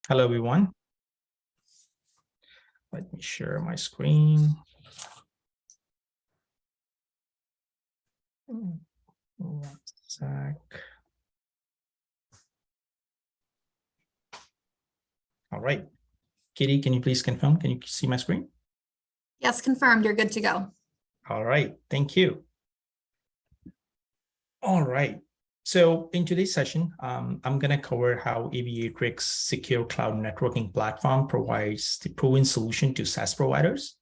Hello, everyone. Let me share my screen. One sec. All right. Katie, can you please confirm? Can you see my screen? Yes, confirmed. You're good to go. All right. Thank you. All right. So in today's session, I'm going to cover how Aviatrix secure cloud networking platform provides the proven solution to SaaS providers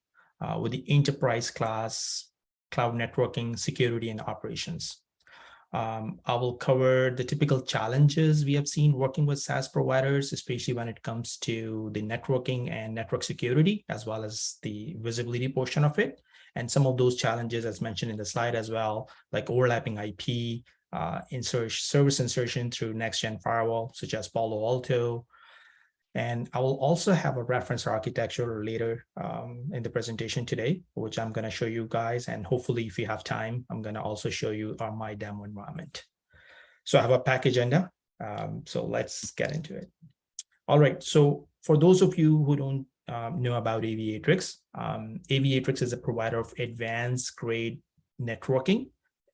with the enterprise class cloud networking, security, and operations. I will cover the typical challenges we have seen working with SaaS providers, especially when it comes to the networking and network security, as well as the visibility portion of it. And some of those challenges, as mentioned in the slide as well, like overlapping IP, service insertion through next-gen firewall, such as Palo Alto. And I will also have a reference architecture later in the presentation today, which I'm going to show you guys. And hopefully, if you have time, I'm going to also show you my demo environment. So I have a pack agenda. So let's get into it. All right. So for those of you who don't know about Aviatrix, Aviatrix is a provider of advanced grade networking,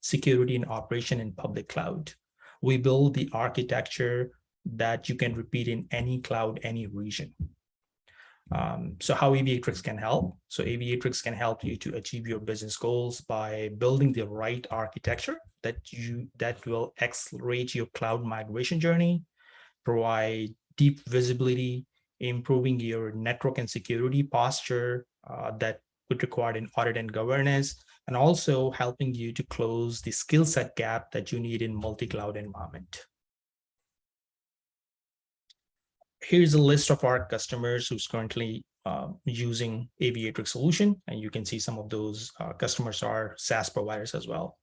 security, and operation in public cloud. We build the architecture that you can repeat in any cloud, any region. So how Aviatrix can help? So Aviatrix can help you to achieve your business goals by building the right architecture that will accelerate your cloud migration journey, provide deep visibility, improving your network and security posture that would require an audit and governance, and also helping you to close the skill set gap that you need in multi-cloud environment. Here's a list of our customers who's currently using Aviatrix solution, and you can see some of those customers are SaaS providers as well.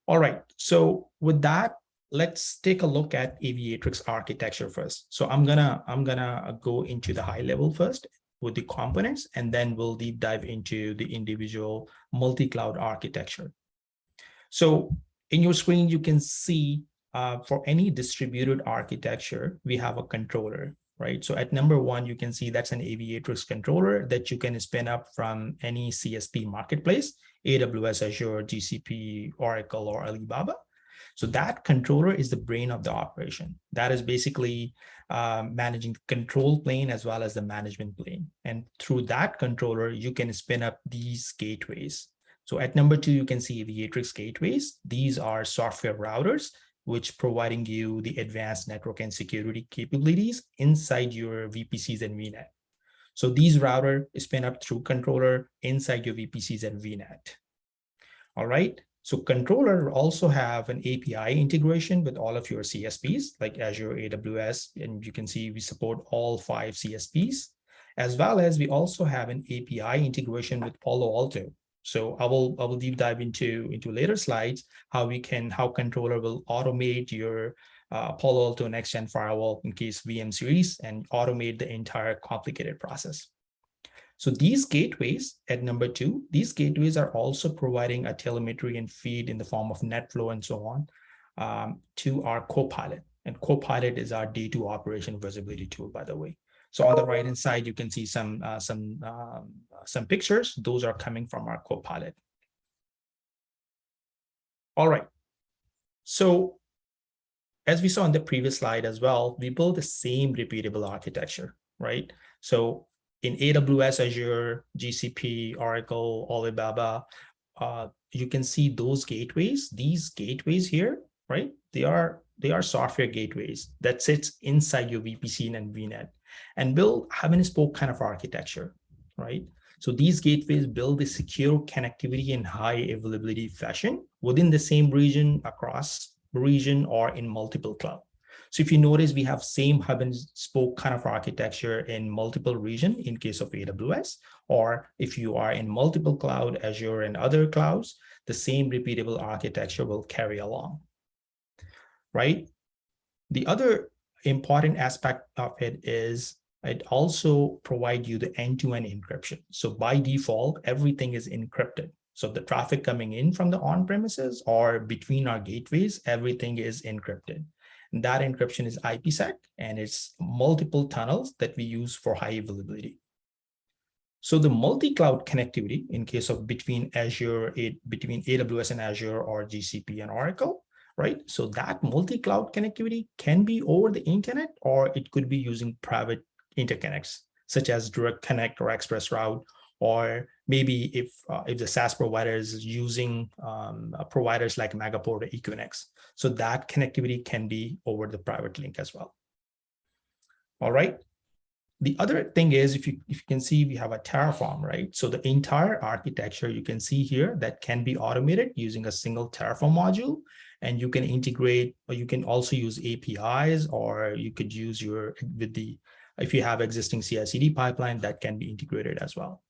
All right, so with that, let's take a look at Aviatrix architecture first. So I'm gonna go into the high level first with the components, and then we'll deep dive into the individual multi-cloud architecture. So in your screen, you can see for any distributed architecture, we have a controller, right? So at number one, you can see that's an Aviatrix controller that you can spin up from any CSP marketplace, AWS, Azure, GCP, Oracle, or Alibaba. So that controller is the brain of the operation. That is basically managing the control plane as well as the management plane. And through that controller, you can spin up these gateways. So at number two, you can see Aviatrix gateways. These are software routers, which providing you the advanced network and security capabilities inside your VPCs and VNet. So these router is spin up through controller inside your VPCs and VNet. All right. So controller also have an API integration with all of your CSPs like Azure, AWS, and you can see we support all 5 CSPs, as well as we also have an API integration with Palo Alto. So I will deep dive into later slides how controller will automate your Palo Alto next-gen firewall in case VM series and automate the entire complicated process. So these gateways at number two, these gateways are also providing a telemetry and feed in the form of NetFlow and so on to our Copilot. And Copilot is our day-to operation visibility tool, by the way. So on the right-hand side, you can see some pictures. Those are coming from our Copilot. All right. So as we saw in the previous slide as well, we build the same repeatable architecture, right? So in AWS, Azure, GCP, Oracle, Alibaba, you can see those gateways. These gateways here, right? They are software gateways that sits inside your VPC and VNet, and build hub and spoke kind of architecture, right? So these gateways build a secure connectivity in high availability fashion within the same region, across region, or in multiple cloud. So if you notice, we have same hub and spoke kind of architecture in multiple region in case of AWS, or if you are in multiple cloud, Azure and other clouds, the same repeatable architecture will carry along, right? The other important aspect of it is it also provides you the end-to-end encryption. So by default, everything is encrypted. So the traffic coming in from the on-premises or between our gateways, everything is encrypted. That encryption is IPsec, and it's multiple tunnels that we use for high availability. So the multi-cloud connectivity in case of between AWS and Azure, or GCP and Oracle, right? So that multi-cloud connectivity can be over the internet, or it could be using private interconnects, such as Direct Connect or Express Route, or maybe if the SaaS provider is using providers like Megaport or Equinix. So that connectivity can be over the private link as well. All right. The other thing is, if you can see, we have a Terraform, right? So the entire architecture you can see here that can be automated using a single Terraform module, and you can integrate, or you can also use APIs, or you could use if you have existing CI/CD pipeline that can be integrated as well.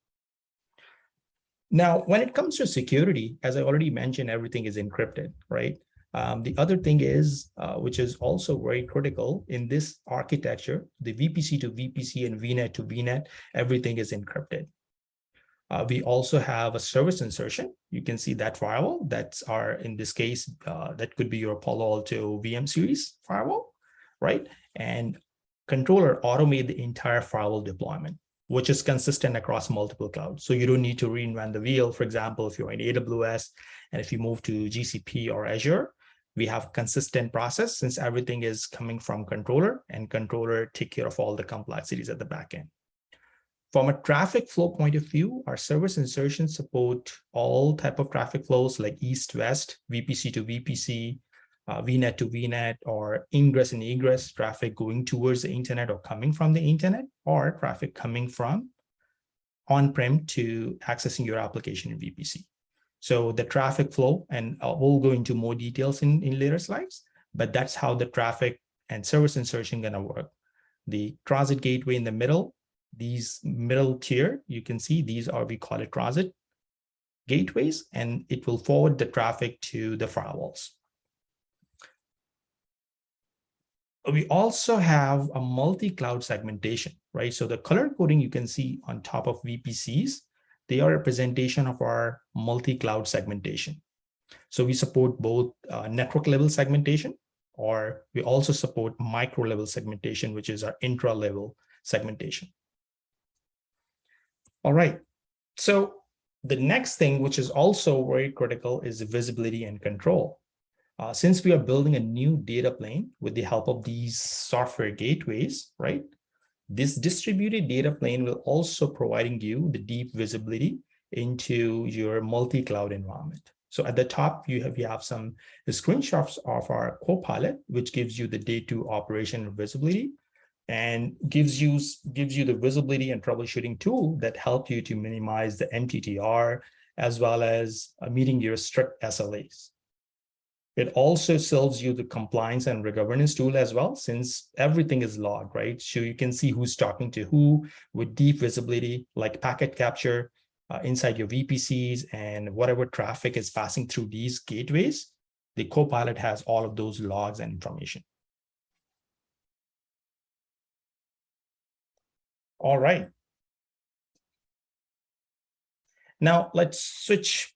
Now, when it comes to security, as I already mentioned, everything is encrypted, right? The other thing is, which is also very critical in this architecture, the VPC to VPC and VNet to VNet, everything is encrypted. We also have a service insertion. You can see that firewall. That's in this case, that could be your Palo Alto VM series firewall, right? And controller automate the entire firewall deployment, which is consistent across multiple clouds. So you don't need to reinvent the wheel. For example, if you're in AWS and if you move to GCP or Azure, we have consistent process since everything is coming from controller, and controller take care of all the complexities at the back end. From a traffic flow point of view, our service insertions support all type of traffic flows like east-west, VPC to VPC, VNet to VNet, or ingress and egress traffic going towards the internet or coming from the internet, or traffic coming from on-prem to accessing your application in VPC. So the traffic flow, and we'll go into more details in later slides, but that's how the traffic and service insertion gonna work. The transit gateway in the middle, these middle tier, you can see these are, we call it transit gateways, and it will forward the traffic to the firewalls. We also have a multi-cloud segmentation, right? So the color coding you can see on top of VPCs, they are a representation of our multi-cloud segmentation. So we support both network level segmentation, or we also support micro level segmentation, which is our intra level segmentation. All right. So the next thing, which is also very critical, is the visibility and control. Since we are building a new data plane with the help of these software gateways, right? This distributed data plane will also providing you the deep visibility into your multi-cloud environment. So at the top, you have some screenshots of our Copilot, which gives you the day-to operation visibility, and gives you the visibility and troubleshooting tool that help you to minimize the MTTR, as well as meeting your strict SLAs. It also serves you the compliance and governance tool as well, since everything is logged, right? So you can see who's talking to who with deep visibility, like packet capture inside your VPCs, and whatever traffic is passing through these gateways, the Copilot has all of those logs and information. All right. Now let's switch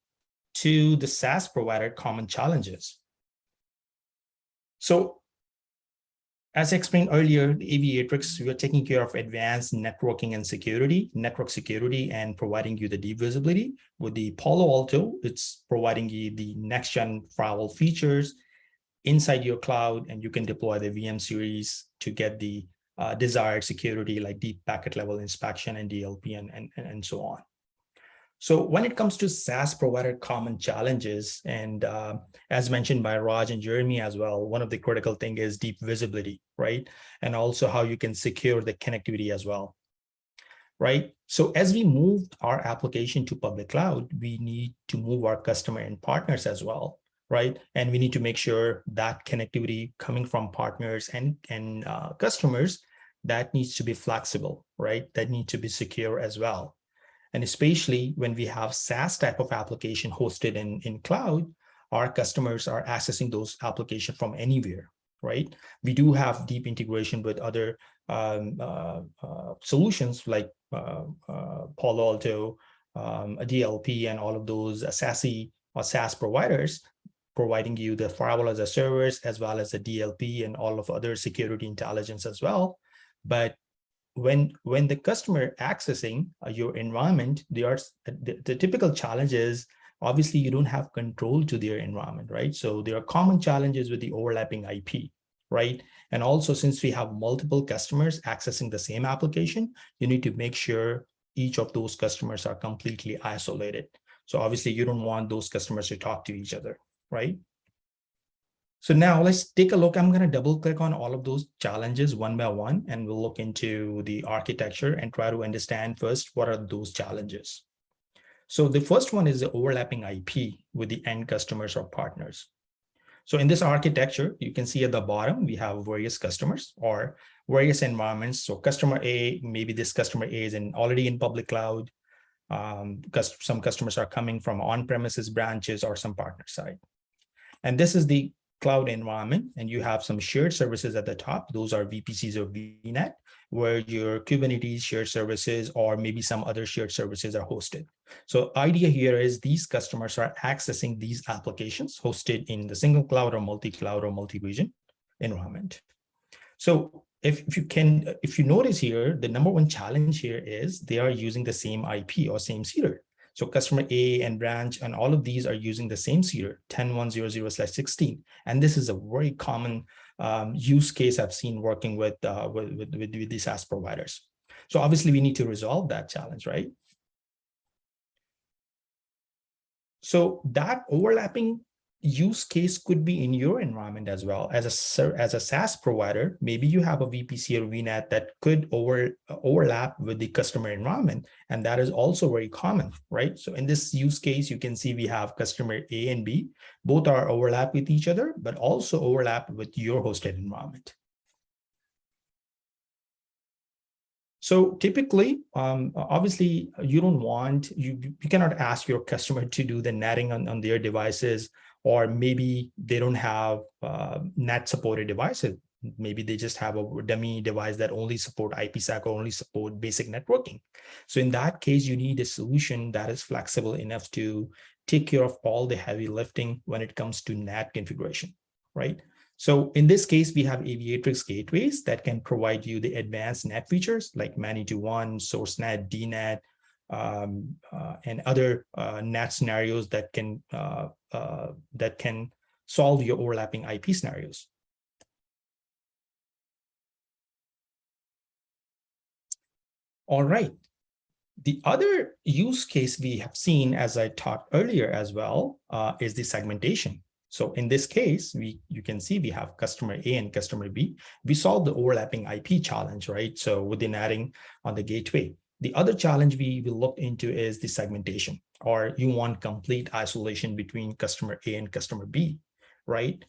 to the SaaS provider common challenges. So as I explained earlier, the Aviatrix, we are taking care of advanced networking and security, network security, and providing you the deep visibility. With the Palo Alto, it's providing you the next-gen firewall features inside your cloud, and you can deploy the VM series to get the desired security like deep packet level inspection and DLP and so on. So when it comes to SaaS provider common challenges, and as mentioned by Raj and Jeremy as well, one of the critical thing is deep visibility, right? And also how you can secure the connectivity as well, right? So as we move our application to public cloud, we need to move our customer and partners as well, right? And we need to make sure that connectivity coming from partners and customers, that needs to be flexible, right? That need to be secure as well. And especially when we have SaaS type of application hosted in cloud, our customers are accessing those applications from anywhere, right? We do have deep integration with other solutions like Palo Alto, DLP, and all of those SASE or SaaS providers. providing you the firewall as a service, as well as the DLP and all of other security intelligence as well. But when the customer accessing your environment, the typical challenge is, obviously you don't have control to their environment, right? So there are common challenges with the overlapping IP, right? And also, since we have multiple customers accessing the same application, you need to make sure each of those customers are completely isolated. So obviously you don't want those customers to talk to each other, right? So now let's take a look. I'm going to double click on all of those challenges one by one, and we'll look into the architecture and try to understand first what are those challenges. So the first one is the overlapping IP with the end customers or partners. So in this architecture, you can see at the bottom, we have various customers or various environments. So customer A, maybe this customer A is already in public cloud. Some customers are coming from on-premises branches or some partner side. And this is the cloud environment, and you have some shared services at the top. Those are VPCs or VNet, where your Kubernetes shared services or maybe some other shared services are hosted. So idea here is these customers are accessing these applications hosted in the single cloud or multi-cloud or multi-region environment. So if you notice here, the number one challenge here is they are using the same IP or same seeder. So customer A and branch and all of these are using the same seeder, 10.100/16. And this is a very common use case I've seen working with the SaaS providers. So obviously we need to resolve that challenge, right? So that overlapping use case could be in your environment as well. As a SaaS provider, maybe you have a VPC or VNet that could overlap with the customer environment, and that is also very common, right? So in this use case, you can see we have customer A and B, both are overlap with each other, but also overlap with your hosted environment. So typically, obviously, you don't want, you cannot ask your customer to do the netting on their devices, or maybe they don't have NAT supported devices. Maybe they just have a dummy device that only support IPsec or only support basic networking. So in that case, you need a solution that is flexible enough to take care of all the heavy lifting when it comes to NAT configuration, right? So in this case, we have Aviatrix gateways that can provide you the advanced NAT features like man-to-one, SourceNet, DNet, and other NAT scenarios that can solve your overlapping IP scenarios. All right. The other use case we have seen, as I talked earlier as well, is the segmentation. So in this case, you can see we have customer A and customer B. We solved the overlapping IP challenge, right? So with the netting on the gateway. The other challenge we will look into is the segmentation, or you want complete isolation between customer A and customer B, right?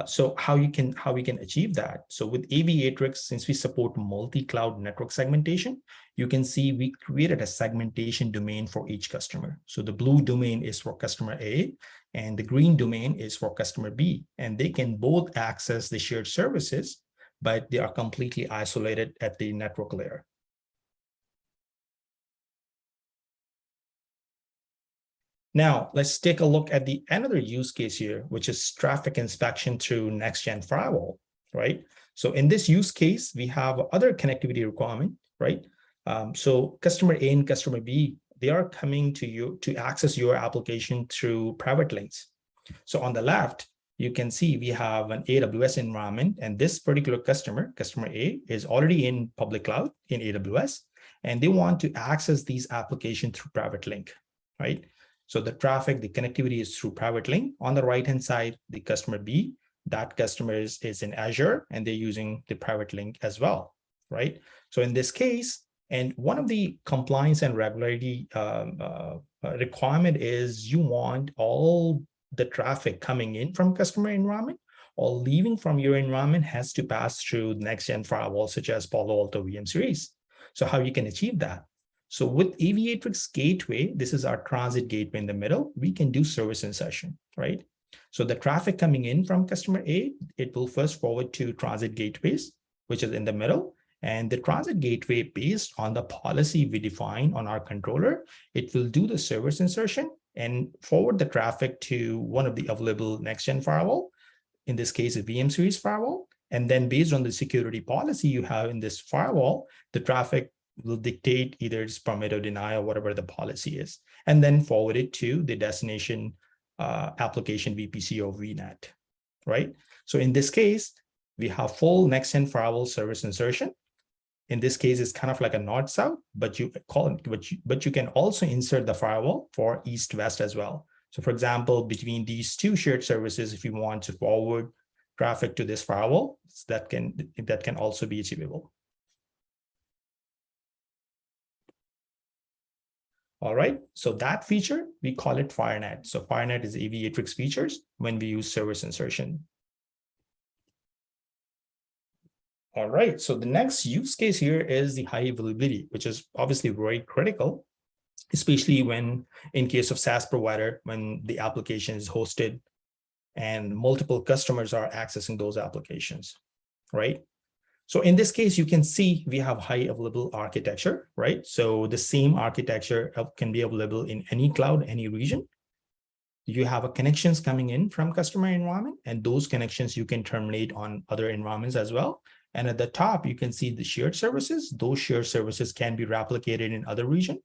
So how we can achieve that? So with Aviatrix, since we support multi-cloud network segmentation, you can see we created a segmentation domain for each customer. So the blue domain is for customer A, and the green domain is for customer B, and they can both access the shared services, but they are completely isolated at the network layer. Now, let's take a look at another use case here, which is traffic inspection through next-gen firewall, right? So in this use case, we have other connectivity requirement, right? So customer A and customer B, they are coming to you to access your application through private links. So on the left, you can see we have an AWS environment, and this particular customer A, is already in public cloud in AWS, and they want to access these applications through private link, right? So the traffic, the connectivity is through private link. On the right-hand side, the customer B, that customer is in Azure, and they're using the private link as well, right? So in this case, and one of the compliance and regularity requirement is you want all the traffic coming in from customer environment or leaving from your environment has to pass through next-gen firewalls such as Palo Alto VM series. So how you can achieve that? So with Aviatrix Gateway, this is our transit gateway in the middle, we can do service insertion, right? So the traffic coming in from customer A, it will first forward to transit gateways, which is in the middle. And the transit gateway, based on the policy we define on our controller, it will do the service insertion and forward the traffic to one of the available next-gen firewall, in this case, a VM series firewall. And then based on the security policy you have in this firewall, the traffic will dictate either it's permit or deny or whatever the policy is, and then forward it to the destination application VPC or VNet, right? So in this case, we have full next-gen firewall service insertion. In this case, it's kind of like a north-south, but you can also insert the firewall for east-west as well. So for example, between these two shared services, if you want to forward traffic to this firewall, that can also be achievable. All right, so that feature, we call it FireNet. So FireNet is Aviatrix features when we use service insertion. All right, so the next use case here is the high availability, which is obviously very critical, especially when in case of SaaS provider, when the application is hosted and multiple customers are accessing those applications, right? So in this case, you can see we have high available architecture, right? So the same architecture can be available in any cloud, any region. You have connections coming in from customer environment, and those connections you can terminate on other environments as well. And at the top, you can see the shared services. Those shared services can be replicated in other region.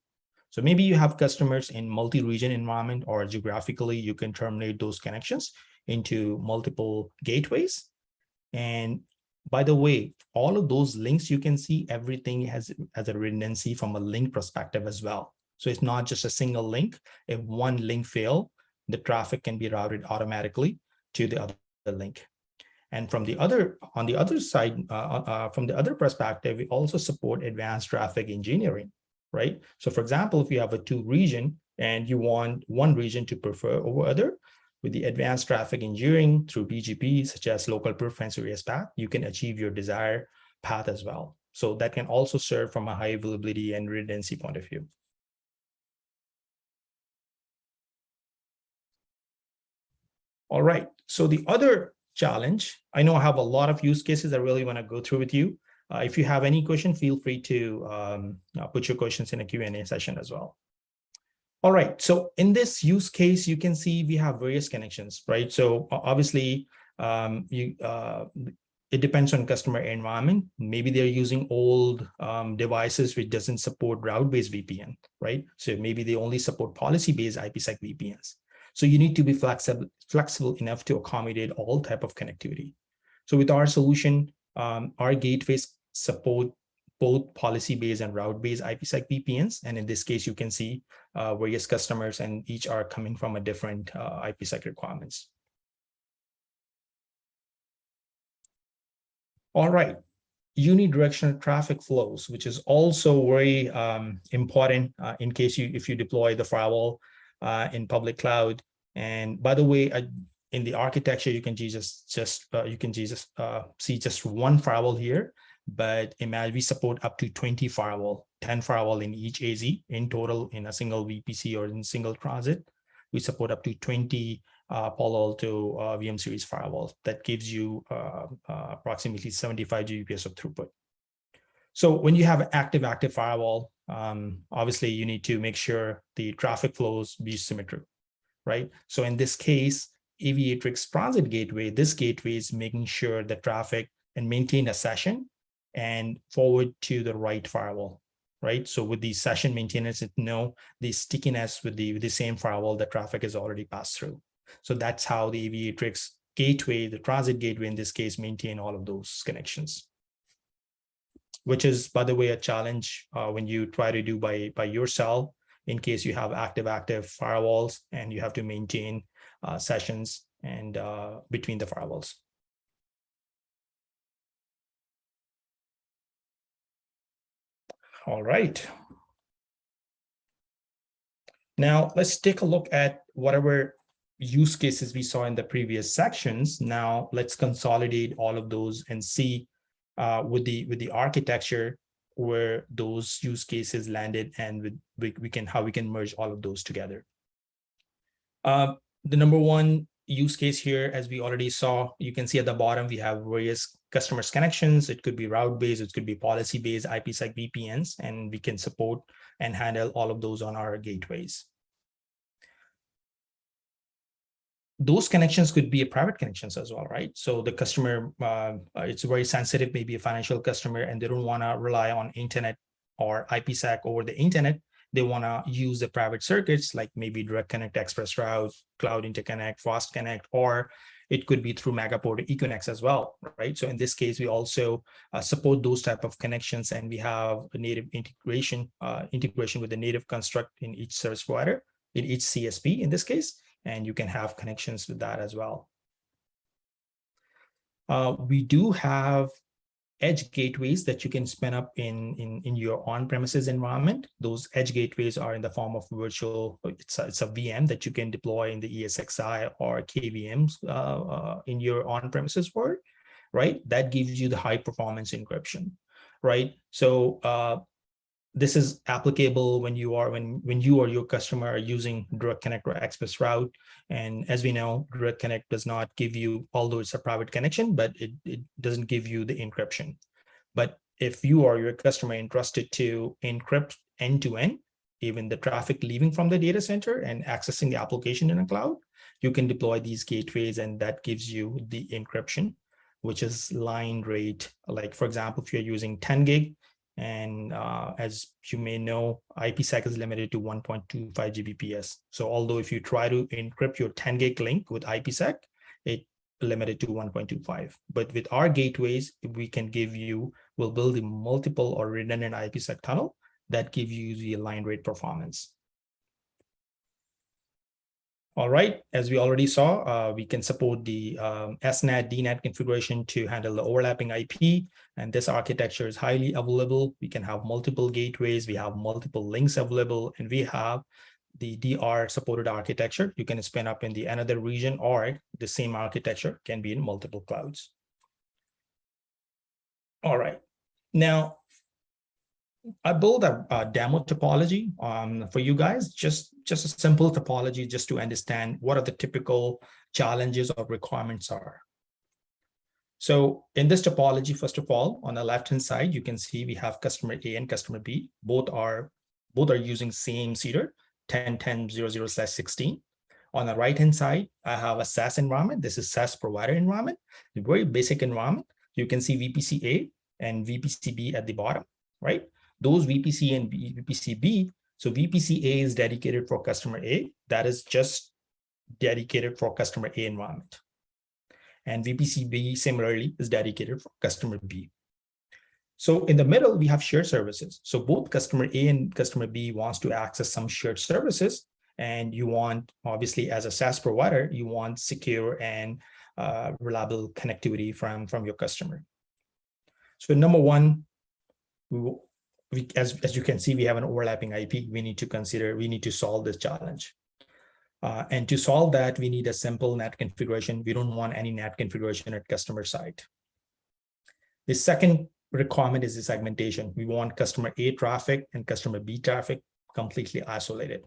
So maybe you have customers in multi-region environment, or geographically, you can terminate those connections into multiple gateways. And by the way, all of those links you can see, everything has a redundancy from a link perspective as well. So it's not just a single link. If one link fails, the traffic can be routed automatically to the other link. And from the other, on the other side, from the other perspective, we also support advanced traffic engineering, right? So for example, if you have a two region and you want one region to prefer over other, with the advanced traffic engineering through BGP, such as local preference areas path, you can achieve your desired path as well. So that can also serve from a high availability and redundancy point of view. All right, so the other challenge, I know I have a lot of use cases I really want to go through with you. If you have any question, feel free to put your questions in a Q&A session as well. All right, so in this use case, you can see we have various connections, right? So obviously, it depends on customer environment. Maybe they're using old devices which doesn't support route-based VPN, right? So maybe they only support policy-based IPsec VPNs. So you need to be flexible enough to accommodate all type of connectivity. So with our solution, our gateways support both policy-based and route-based IPsec VPNs. And in this case, you can see various customers, and each are coming from a different IPsec requirements. All right, unidirectional traffic flows, which is also very important in case if you deploy the firewall in public cloud. And by the way, in the architecture, you can see just one firewall here. But imagine we support up to 20 firewall, 10 firewall in each AZ in total in a single VPC or in single transit. We support up to 20 Palo Alto VM series firewalls. That gives you approximately 75 Gbps of throughput. So when you have active firewall, obviously you need to make sure the traffic flows be symmetric, right? So in this case, Aviatrix Transit Gateway, this gateway is making sure the traffic and maintain a session and forward to the right firewall, right? So with the session maintenance, it know the stickiness with the same firewall the traffic is already passed through. So that's how the Aviatrix gateway, the transit gateway in this case, maintain all of those connections, which is, by the way, a challenge when you try to do by yourself, in case you have active firewalls and you have to maintain sessions and between the firewalls. All right. Now let's take a look at whatever use cases we saw in the previous sections. Now let's consolidate all of those and see with the architecture where those use cases landed, and how we can merge all of those together. The number one use case here, as we already saw, you can see at the bottom, we have various customers connections. It could be route-based, it could be policy-based IPsec VPNs, and we can support and handle all of those on our gateways. those connections could be a private connections as well, right? So the customer, it's very sensitive, maybe a financial customer, and they don't want to rely on internet or IPsec over the internet. They want to use the private circuits like maybe Direct Connect, Express Route, Cloud Interconnect, Fast Connect, or it could be through Megaport or Econex as well, right? So in this case, we also support those type of connections, and we have a native integration with the native construct in each service provider, in each CSP in this case, and you can have connections with that as well. We do have edge gateways that you can spin up in your on-premises environment. Those edge gateways are in the form of virtual, it's a VM that you can deploy in the ESXi or KVMs in your on-premises world, right? That gives you the high performance encryption, right? So this is applicable when you or your customer are using Direct Connect or Express Route. And as we know, Direct Connect does not give you, although it's a private connection, but it doesn't give you the encryption. But if you or your customer entrusted to encrypt end-to-end, even the traffic leaving from the data center and accessing the application in a cloud, you can deploy these gateways, and that gives you the encryption, which is line rate. Like, for example, if you're using 10 gig, and as you may know, IPsec is limited to 1.25 Gbps. So although if you try to encrypt your 10 gig link with IPsec, it's limited to 1.25. But with our gateways, we'll build a multiple or redundant IPsec tunnel that gives you the line rate performance. All right, as we already saw, we can support the SNAT, DNAT configuration to handle the overlapping IP, and this architecture is highly available. We can have multiple gateways, we have multiple links available, and we have the DR supported architecture. You can spin up in the another region, or the same architecture can be in multiple clouds. All right, now I built a demo topology for you guys, just a simple topology, just to understand what are the typical challenges or requirements are. So in this topology, first of all, on the left-hand side, you can see we have customer A and customer B. Both are using same CEDR, 10.10.00/16. On the right-hand side, I have a SaaS environment. This is SaaS provider environment, a very basic environment. You can see VPC A and VPC B at the bottom, right? Those VPC and VPC B, so VPC A is dedicated for customer A, that is just dedicated for customer A environment. And VPC B similarly is dedicated for customer B. So in the middle, we have shared services. So both customer A and customer B wants to access some shared services, and you want, obviously, as a SaaS provider, you want secure and reliable connectivity from your customer. So number one, as you can see, we have an overlapping IP. We need to solve this challenge. And to solve that, we need a simple NAT configuration. We don't want any NAT configuration at customer side. The second requirement is the segmentation. We want customer A traffic and customer B traffic completely isolated.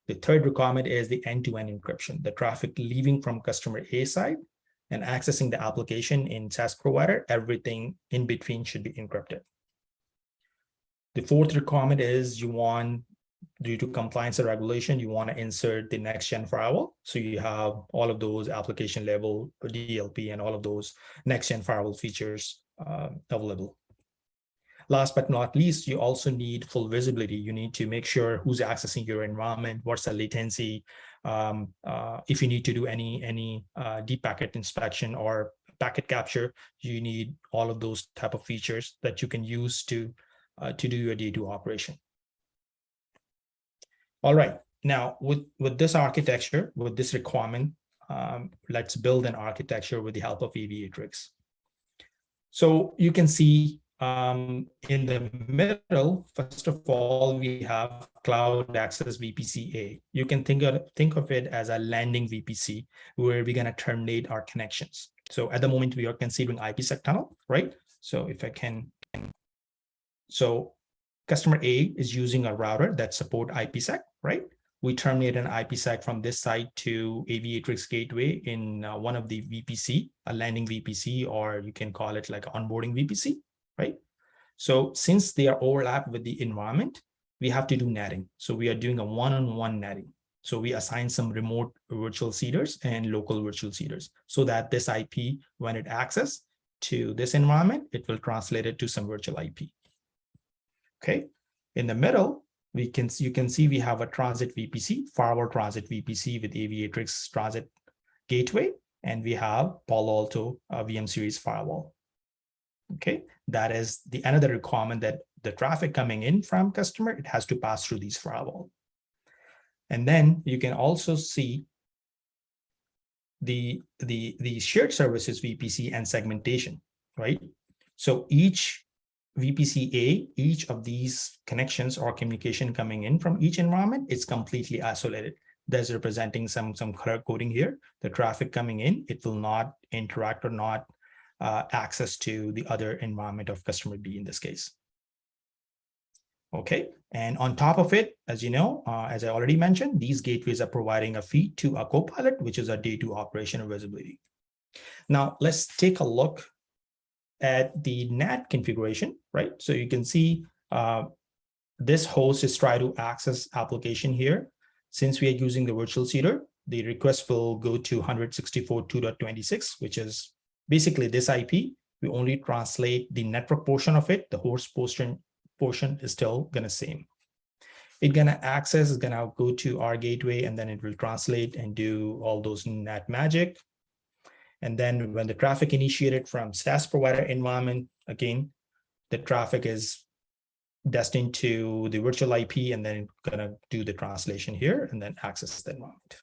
The third requirement is the end-to-end encryption. The traffic leaving from customer A side and accessing the application in SaaS provider, everything in between should be encrypted. The fourth requirement is due to compliance and regulation, you want to insert the next-gen firewall. So you have all of those application level, DLP, and all of those next-gen firewall features available. Last but not least, you also need full visibility. You need to make sure who's accessing your environment, what's the latency. If you need to do any deep packet inspection or packet capture, you need all of those type of features that you can use to do your D2 operation. All right, now with this architecture, with this requirement, let's build an architecture with the help of Aviatrix. So you can see in the middle, first of all, we have Cloud Access VPC A. You can think of it as a landing VPC where we're going to terminate our connections. So at the moment, we are considering IPsec tunnel, right? So if I can. So customer A is using a router that support IPsec, right? We terminate an IPsec from this site to Aviatrix gateway in one of the VPC, a landing VPC, or you can call it like onboarding VPC, right? So since they are overlapped with the environment, we have to do netting. So we are doing a one-on-one netting. So we assign some remote virtual seeders and local virtual seeders so that this IP, when it access to this environment, it will translate it to some virtual IP. Okay. In the middle, you can see we have a transit VPC, firewall transit VPC with Aviatrix transit gateway, and we have Palo Alto VM series firewall. Okay, that is the another requirement, that the traffic coming in from customer, it has to pass through these firewall. And then you can also see the shared services VPC and segmentation, right? So each VPC-A, each of these connections or communication coming in from each environment, it's completely isolated. There's representing some color coding here. The traffic coming in, it will not interact or not access to the other environment of customer B in this case. Okay, and on top of it, as you know, as I already mentioned, these gateways are providing a feed to a Copilot, which is a day two operational visibility. Now let's take a look at the NAT configuration, right? So you can see this host is trying to access application here. Since we are using the virtual seeder, the request will go to 164.2.26, which is basically this IP. We only translate the network portion of it. The host portion is still gonna same. It's gonna access, is gonna go to our gateway, and then it will translate and do all those NAT magic. And then when the traffic initiated from SaaS provider environment, again, the traffic is destined to the virtual IP, and then it's gonna do the translation here and then access the environment.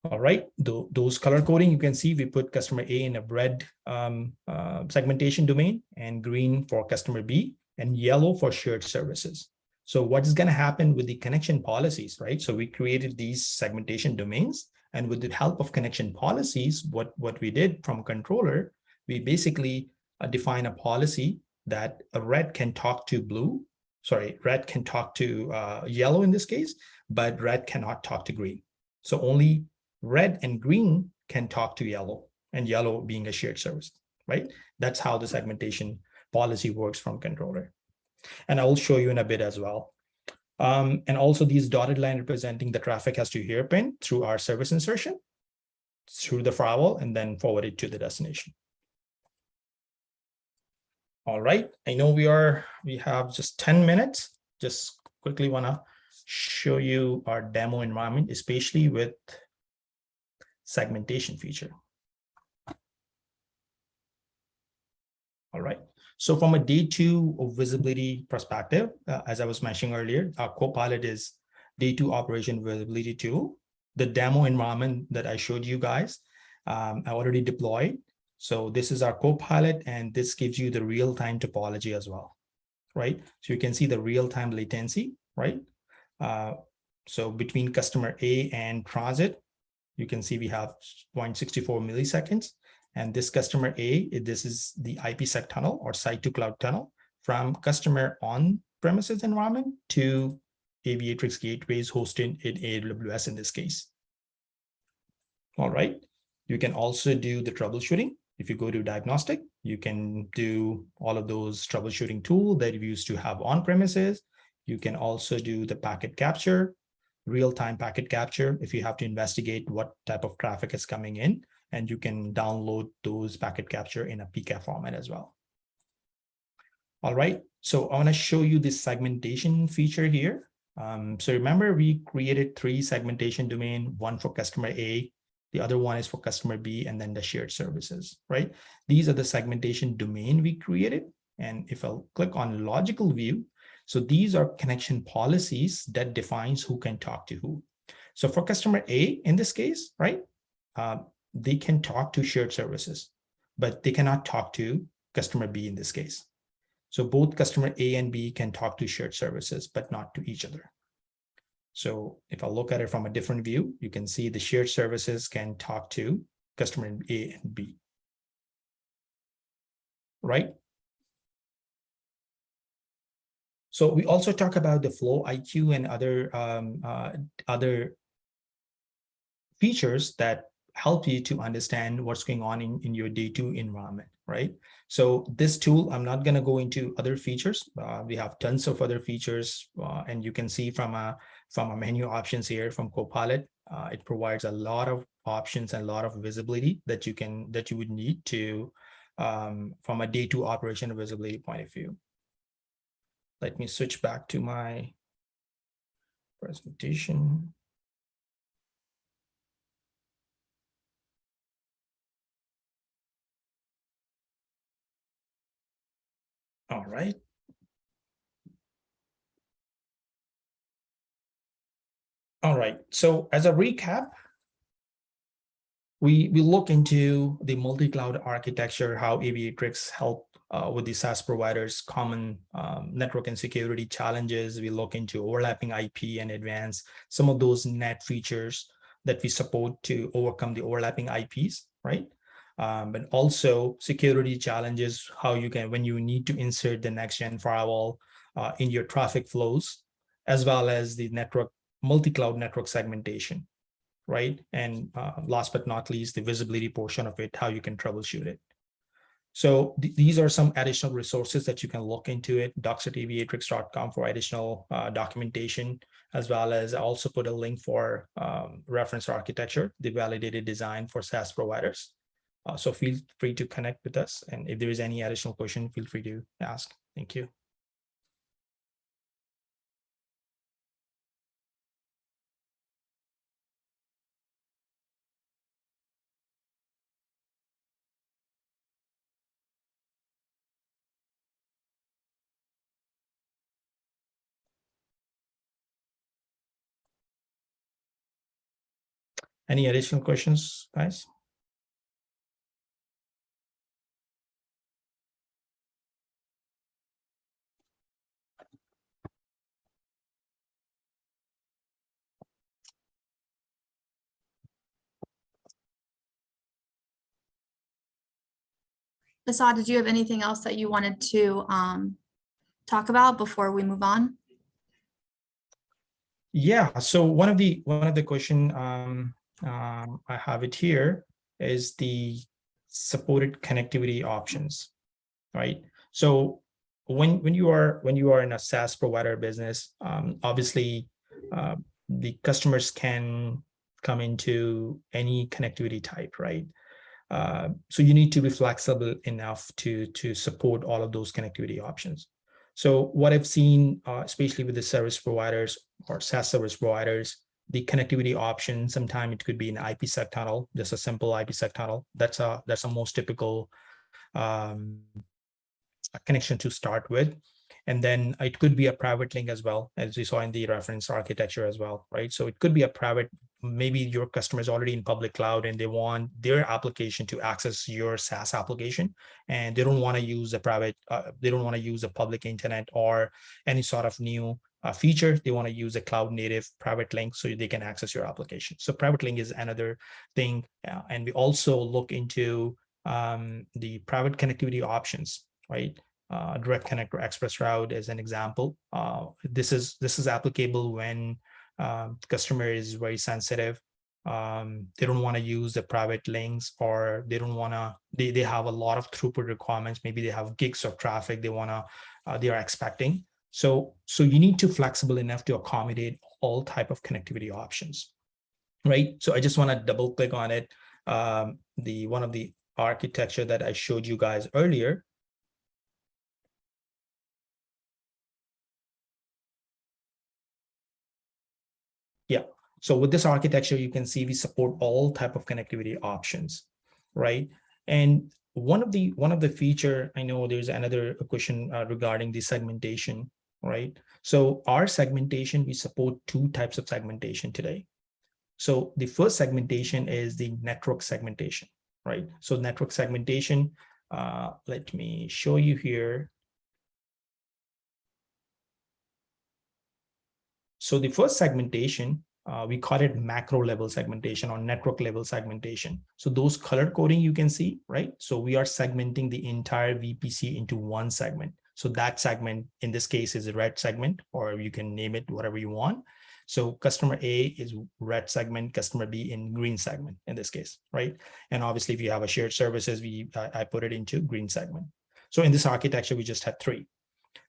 All right, those color coding, you can see we put customer A in a red segmentation domain, and green for customer B, and yellow for shared services. So what is gonna happen with the connection policies, right? So we created these segmentation domains, and with the help of connection policies, what we did from controller, we basically define a policy that a red can talk to blue, red can talk to yellow in this case, but red cannot talk to green. So only red and green can talk to yellow, and yellow being a shared service, right? That's how the segmentation policy works from controller. And I will show you in a bit as well. And also these dotted line representing the traffic has to hairpin through our service insertion, through the firewall, and then forward it to the destination. All right, I know we have just 10 minutes. Just quickly wanna show you our demo environment, especially with segmentation feature. All right, so from a day two of visibility perspective, as I was mentioning earlier, our Copilot is day two operation visibility tool. The demo environment that I showed you guys, I already deployed. So this is our Copilot, and this gives you the real-time topology as well, right? So you can see the real-time latency, right? So between customer A and transit, you can see we have 0.64 milliseconds. And this customer A, this is the IPsec tunnel or site to cloud tunnel from customer on-premises environment to Aviatrix gateways hosted in AWS in this case. All right, you can also do the troubleshooting. If you go to diagnostic, you can do all of those troubleshooting tools that you used to have on premises. You can also do the packet capture, real-time packet capture, if you have to investigate what type of traffic is coming in, and you can download those packet capture in a PCAP format as well. All right, so I want to show you this segmentation feature here. So remember, we created 3 segmentation domain, one for customer A, the other one is for customer B, and then the shared services, right? These are the segmentation domain we created. And if I'll click on logical view, so these are connection policies that defines who can talk to who. So for customer A, in this case, right, they can talk to shared services, but they cannot talk to customer B in this case. So both customer A and B can talk to shared services, but not to each other. So if I look at it from a different view, you can see the shared services can talk to customer A and B, right? So we also talk about the flow IQ and other features that help you to understand what's going on in your day two environment, right? So this tool, I'm not going to go into other features. We have tons of other features, and you can see from a menu options here from Copilot, it provides a lot of options and a lot of visibility that you would need to from a day two operation visibility point of view. Let me switch back to my presentation. All right. All right. So as a recap, we look into the multi-cloud architecture, how Aviatrix help with the SaaS providers, common network and security challenges. We look into overlapping IP and advance some of those net features that we support to overcome the overlapping IPs, right? But also security challenges, how you can, when you need to insert the next-gen firewall in your traffic flows, as well as the network, multi-cloud network segmentation, right? And last but not least, the visibility portion of it, how you can troubleshoot it. So these are some additional resources that you can look into it, docs@aviatrix.com for additional documentation, as well as I also put a link for reference architecture, the validated design for SaaS providers. So feel free to connect with us. And if there is any additional question, feel free to ask. Thank you. Any additional questions, guys? Asad, did you have anything else that you wanted to talk about before we move on? Yeah. So one of the question I have it here is the supported connectivity options, right? So when you are in a SaaS provider business, obviously the customers can come into any connectivity type, right? So you need to be flexible enough to support all of those connectivity options. So what I've seen, especially with the service providers or SaaS service providers, the connectivity option, sometimes it could be an IPsec tunnel, just a simple IPsec tunnel. That's a most typical connection to start with. And then it could be a private link as well, as we saw in the reference architecture as well, right? So it could be a private, maybe your customer is already in public cloud and they want their application to access your SaaS application, and they don't want to use a private, they don't want to use a public internet or any sort of new feature. They want to use a cloud native private link so they can access your application. So private link is another thing. And we also look into the private connectivity options, right? Direct connect or express route as an example. This is applicable when customer is very sensitive. They don't want to use the private links, or they don't want to, they have a lot of throughput requirements. Maybe they have gigs of traffic they are expecting. So you need to flexible enough to accommodate all type of connectivity options, right? So I just want to double click on it. One of the architecture that I showed you guys earlier. Yeah. So with this architecture, you can see we support all type of connectivity options, right? And one of the feature, I know there's another question regarding the segmentation, right? So our segmentation, we support two types of segmentation today. So the first segmentation is the network segmentation, right? So network segmentation, let me show you here. So the first segmentation, we call it macro level segmentation or network level segmentation. So those color coding you can see, right? So we are segmenting the entire VPC into one segment. So that segment in this case is a red segment, or you can name it whatever you want. So customer A is red segment, customer B in green segment in this case, right? And obviously, if you have a shared services, I put it into green segment. So in this architecture, we just had 3.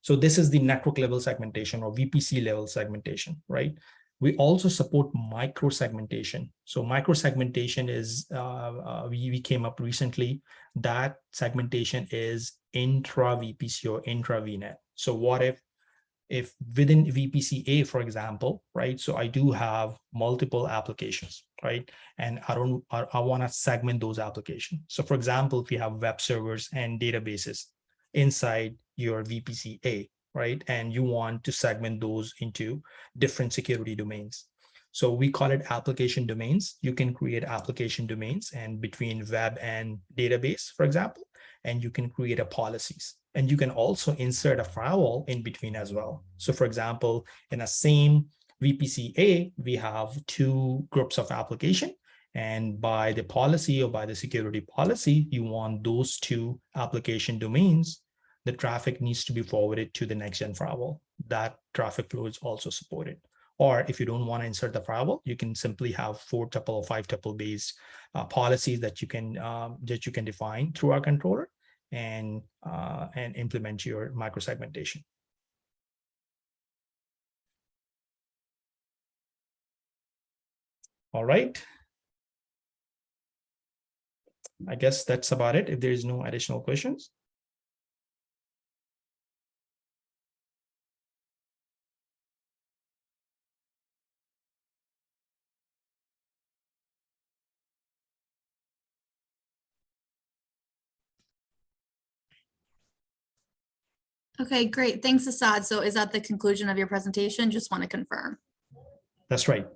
So this is the network level segmentation or VPC level segmentation, right? We also support micro segmentation. So micro segmentation is, we came up recently, that segmentation is intra VPC or intra VNet. So what if within VPC A, for example, right? So I do have multiple applications, right? And I want to segment those applications. So for example, if you have web servers and databases inside your VPC A, right? And you want to segment those into different security domains. So we call it application domains. You can create application domains and between web and database, for example, and you can create a policies. And you can also insert a firewall in between as well. So for example, in a same VPC A, we have 2 groups of application. And by the policy or by the security policy, you want those 2 application domains, the traffic needs to be forwarded to the next gen firewall. That traffic flow is also supported. Or if you don't want to insert the firewall, you can simply have 4-tuple or 5-tuple based policies that you can define through our controller and implement your microsegmentation. All right. I guess that's about it. If there is no additional questions. Okay, great. Thanks, Assad. So is that the conclusion of your presentation? Just want to confirm. That's right.